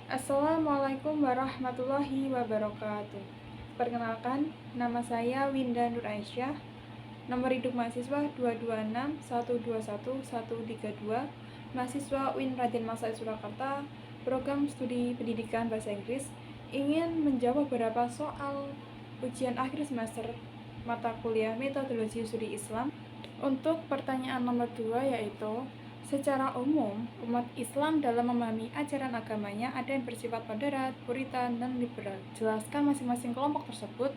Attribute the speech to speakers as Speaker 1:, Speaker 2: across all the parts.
Speaker 1: Assalamualaikum warahmatullahi wabarakatuh. Perkenalkan, nama saya Winda Nur Aisyah. Nomor induk mahasiswa 226121132, mahasiswa UIN Raden Massaid Surakarta, program studi pendidikan bahasa Inggris, ingin menjawab beberapa soal ujian akhir semester mata kuliah metodologi studi Islam. Untuk pertanyaan nomor 2 yaitu, secara umum, umat Islam dalam memahami ajaran agamanya ada yang bersifat moderat, puritan, dan liberal. Jelaskan masing-masing kelompok tersebut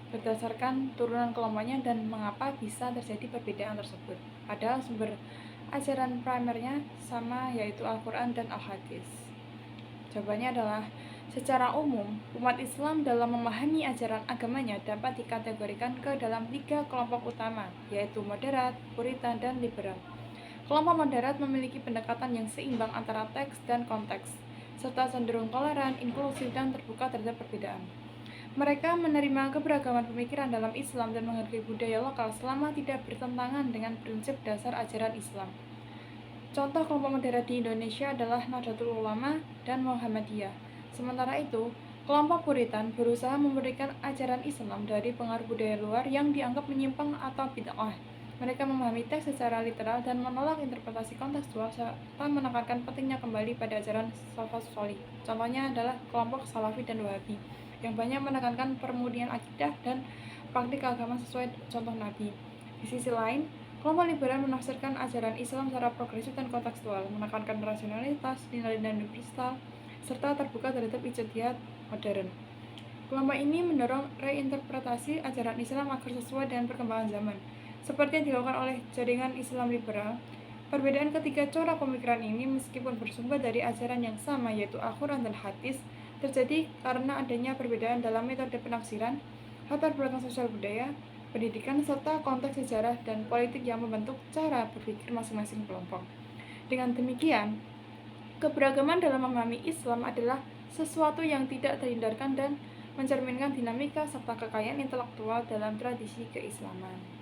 Speaker 1: berdasarkan turunan kelompoknya dan mengapa bisa terjadi perbedaan tersebut. Padahal sumber ajaran primernya sama, yaitu Al-Quran dan Al-Hadis. Jawabannya adalah, secara umum, umat Islam dalam memahami ajaran agamanya dapat dikategorikan ke dalam 3 kelompok utama, yaitu moderat, puritan, dan liberal. Kelompok moderat memiliki pendekatan yang seimbang antara teks dan konteks, serta cenderung toleran, inklusif, dan terbuka terhadap perbedaan. Mereka menerima keberagaman pemikiran dalam Islam dan menghargai budaya lokal selama tidak bertentangan dengan prinsip dasar ajaran Islam. Contoh kelompok moderat di Indonesia adalah Nahdlatul Ulama dan Muhammadiyah. Sementara itu, kelompok Puritan berusaha memberikan ajaran Islam dari pengaruh budaya luar yang dianggap menyimpang atau bid'ah. Mereka memahami teks secara literal dan menolak interpretasi kontekstual serta menekankan pentingnya kembali pada ajaran salafus sholih. Contohnya adalah kelompok Salafi dan Wahabi yang banyak menekankan permurnian akidah dan praktik agama sesuai contoh Nabi. Di sisi lain, kelompok liberal menafsirkan ajaran Islam secara progresif dan kontekstual, menekankan rasionalitas, nilai-nilai universal, serta terbuka terhadap ijtihad modern. Kelompok ini mendorong reinterpretasi ajaran Islam agar sesuai dengan perkembangan zaman, seperti yang dilakukan oleh jaringan Islam liberal. Perbedaan ketiga corak pemikiran ini, meskipun bersumber dari ajaran yang sama yaitu Al-Quran dan Hadis, terjadi karena adanya perbedaan dalam metode penafsiran, latar belakang sosial budaya, pendidikan, serta konteks sejarah dan politik yang membentuk cara berpikir masing-masing kelompok. Dengan demikian, keberagaman dalam memahami Islam adalah sesuatu yang tidak terhindarkan dan mencerminkan dinamika serta kekayaan intelektual dalam tradisi keislaman.